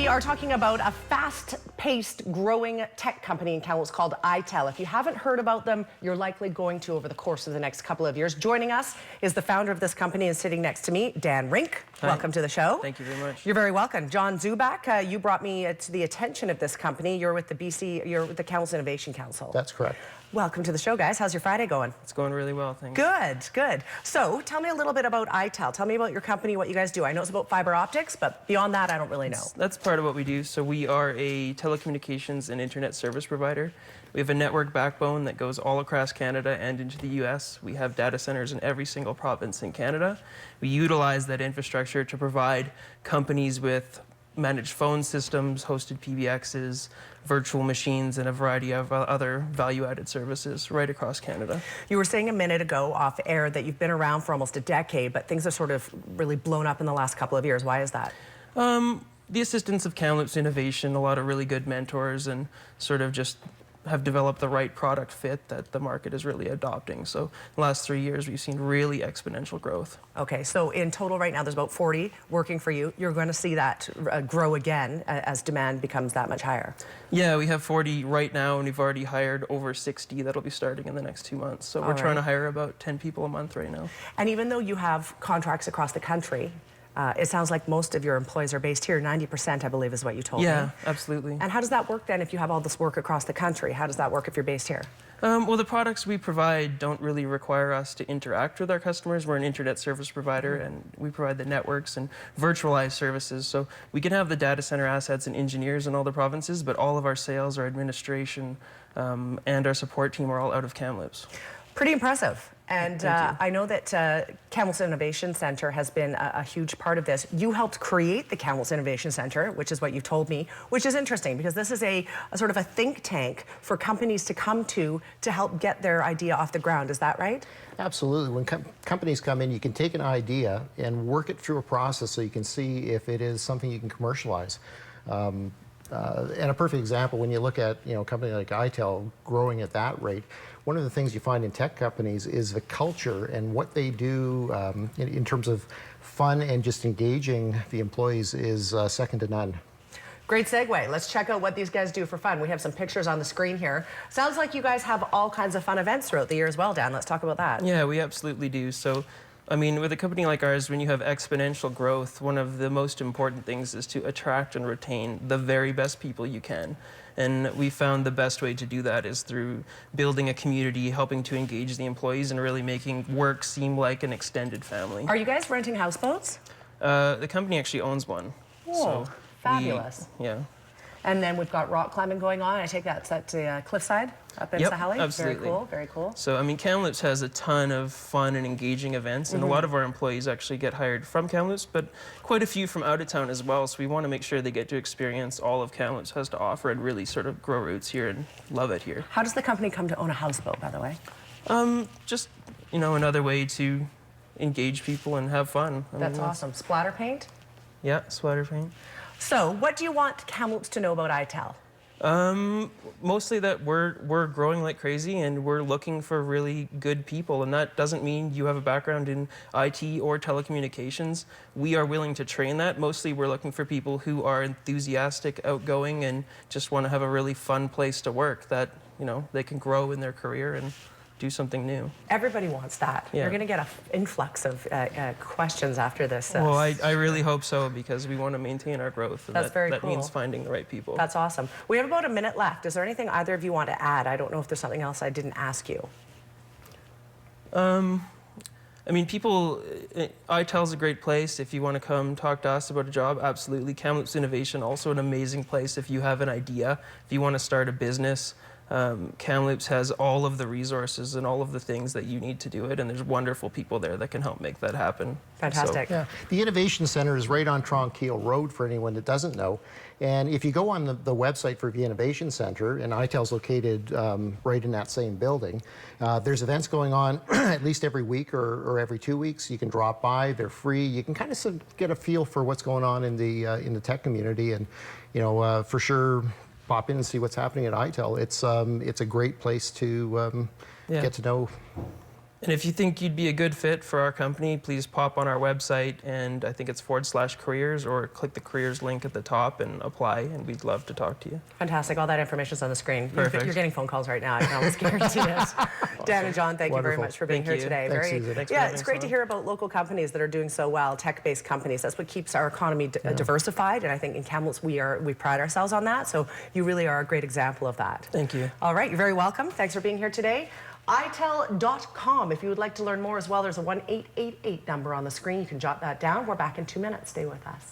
We are talking about a fast-paced, growing tech company in Kamloops called ITEL. If you haven't heard about them, you're likely going to over the course of the next couple of years. Joining us is the founder of this company and sitting next to me, Dan Rink. Hi. Welcome to the show. Thank you very much. You're very welcome. John Zubak, you brought me to the attention of this company. You're with the Kamloops Innovation Council. That's correct. Welcome to the show, guys. How's your Friday going? It's going really well, thanks. Good, good. So tell me a little bit about ITEL. Tell me about your company, what you guys do. I know it's about fiber optics, but beyond that, I don't really know. That's part of what we do. So we are a telecommunications and internet service provider. We have a network backbone that goes all across Canada and into the US. We have data centers in every single province in Canada. We utilize that infrastructure to provide companies with managed phone systems, hosted PBXs, virtual machines, and a variety of other value-added services right across Canada. You were saying a minute ago off air that you've been around for almost a decade, but things have sort of really blown up in the last couple of years. Why is that? The assistance of Kamloops Innovation, a lot of really good mentors, and sort of just have developed the right product fit that the market is really adopting. So the last 3 years, we've seen really exponential growth. Okay, so in total right now, there's about 40 working for you. You're going to see that grow again as demand becomes that much higher. Yeah, we have 40 right now, and we've already hired over 60 that'll be starting in the next 2 months. So we're trying to hire about 10 people a month right now. And even though you have contracts across the country, it sounds like most of your employees are based here. 90%, I believe, is what you told me. Yeah, absolutely. And how does that work then if you have all this work across the country? How does that work if you're based here? Well, the products we provide don't really require us to interact with our customers. We're an internet service provider, and we provide the networks and virtualized services. So we can have the data center assets and engineers in all the provinces, but all of our sales, our administration, and our support team are all out of Kamloops. Pretty impressive. And I know that Kamloops Innovation Centre has been a huge part of this. You helped create the Kamloops Innovation Centre, which is what you've told me, which is interesting because this is a sort of a think tank for companies to come to help get their idea off the ground. Is that right? Absolutely. When companies come in, you can take an idea and work it through a process so you can see if it is something you can commercialize. And a perfect example, when you look at a company like ITEL growing at that rate, one of the things you find in tech companies is the culture and what they do in terms of fun and just engaging the employees is second to none. Great segue. Let's check out what these guys do for fun. We have some pictures on the screen here. Sounds like you guys have all kinds of fun events throughout the year as well, Dan. Let's talk about that. Yeah, we absolutely do. So, I mean, with a company like ours, when you have exponential growth, one of the most important things is to attract and retain the very best people you can. And we found the best way to do that is through building a community, helping to engage the employees, and really making work seem like an extended family. Are you guys renting houseboats? The company actually owns one. Oh, so fabulous. Yeah. And then we've got rock climbing going on. I take that's at the cliffside up in Sahali. Absolutely. Very cool, very cool. So, I mean, Kamloops has a ton of fun and engaging events, and a lot of our employees actually get hired from Kamloops, but quite a few from out of town as well. So we want to make sure they get to experience all of Kamloops has to offer and really sort of grow roots here and love it here. How does the company come to own a houseboat, by the way? Just, another way to engage people and have fun. That's awesome. Splatter paint? Yeah, splatter paint. So, what do you want Kamloops to know about ITEL? Mostly that we're growing like crazy and we're looking for really good people, and that doesn't mean you have a background in IT or telecommunications. We are willing to train that. Mostly we're looking for people who are enthusiastic, outgoing, and just want to have a really fun place to work that, they can grow in their career and do something new. Everybody wants that. Yeah. You're going to get an influx of questions after this. Well, I really hope so, because we want to maintain our growth. And That's very cool. That means cool. Finding the right people. That's awesome. We have about a minute left. Is there anything either of you want to add? I don't know if there's something else I didn't ask you. I mean, ITEL's a great place if you want to come talk to us about a job, absolutely. Kamloops Innovation, also an amazing place if you have an idea, if you want to start a business. Kamloops has all of the resources and all of the things that you need to do it, and there's wonderful people there that can help make that happen. Fantastic. So, yeah. The Innovation Centre is right on Tronquil Road for anyone that doesn't know. And if you go on the website for the Innovation Centre, and ITEL's located right in that same building, there's events going on at least every week or every 2 weeks. You can drop by, they're free. You can kind of get a feel for what's going on in the tech community, and for sure, pop in and see what's happening at ITEL. It's a great place to get to know And if you think you'd be a good fit for our company, please pop on our website, and I think it's /careers, or click the careers link at the top and apply, and we'd love to talk to you. Fantastic. All that information's on the screen. Perfect. You're getting phone calls right now. I can almost guarantee it. Dan and John, thank you very Wonderful. much for being Thank here you. today. Thanks, Susan. Thanks for Yeah, having it's us great to on. hear about local companies that are doing so well, tech-based companies. That's what keeps our economy diversified, and I think in Kamloops we pride ourselves on that. So you really are a great example of that. Thank you. All right, you're very welcome. Thanks for being here today. ITEL.com. If you would like to learn more as well, there's a 1-888 number on the screen. You can jot that down. We're back in 2 minutes. Stay with us.